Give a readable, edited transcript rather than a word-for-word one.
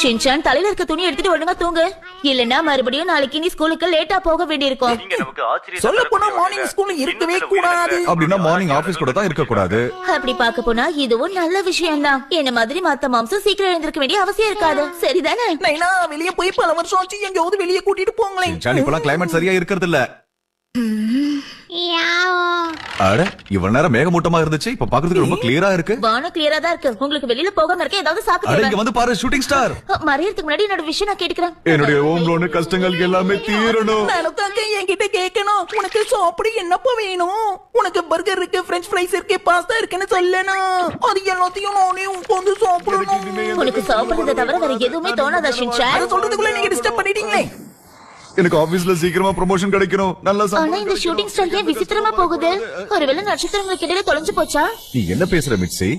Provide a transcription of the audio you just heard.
Shinchan தலையில இருக்க துணி எடுத்துட்டு ஒழுங்கா தூங்கு, இல்லன்னா மறுபடியும் நாளைக்கு நீ ஸ்கூலுக்கு லேட்டா போக வேண்டியிருக்கும். சொல்ல போனா மார்னிங் ஸ்கூல் இருக்கவே கூடாது. அப்படின்னா மார்னிங் ஆபீஸ் கூட தான் இருக்க கூடாது. அப்படி பார்க்க போனா இதுவும் நல்ல விஷயம் தான். என்ன மாதிரி மத்த மாம்சம் சீக்கிரம் எழுந்திருக்க வேண்டிய அவசியம் இருக்காது. சரிதானே? நைனா வெளியே போய் பல வருஷம் ஆச்சு, எங்கயாவது வெளியே கூட்டிட்டு போங்களேன். ஷின்சான் இப்பலாம் கிளைமேட் சரியா இருக்கிறது இல்ல. அட இவ்வளவு நேரம் மேகமூட்டமா இருந்துச்சு, இப்ப பாக்குறதுக்கு ரொம்ப கிளியரா இருக்கு. வானம் கிளியரா தான் இருக்கு. உங்களுக்கு வெளியில போகாம இருக்க ஏதாவது சாக்கு அட தேவை. இங்க வந்து பாரு ஷூட்டிங் ஸ்டார். மறையறதுக்கு முன்னாடி என்னோட விஷயம் நான் கேட்டுக்கிறேன். என்னுடைய ஹோம் லோன் கஷ்டங்களுக்கு எல்லாமே தீரணும். நானும் என்கிட்ட கேட்கணும், உனக்கு சாப்பிட என்னப்பா வேணும்? உனக்கு பர்கர் இருக்கு, பிரெஞ்ச் ஃப்ரைஸ் இருக்கு, பாஸ்தா இருக்குன்னு சொல்லணும். அது எல்லாத்தையும் நானே உட்கார்ந்து சாப்பிடணும். உனக்கு சாப்பிடுறத தவிர வேற எதுவுமே தோணாதா ஷின்சான்? அத சொல்றதுக்குள்ள நீங்க டிஸ்டர்ப் பண்ணிட்டீங்களே. எனக்கு ஆபீஸ்ல சீக்கிரமா ப்ரமோஷன் கிடைக்கணும். நல்ல ஆனா இந்த ஷூட்டிங் ஸ்டார் ஏன் விசித்திரமா போகுது? ஒருவேளை நட்சத்திரங்களுக்கு இடையில தொலைஞ்சு போச்சா? நீ என்ன பேசுற மிட்சி?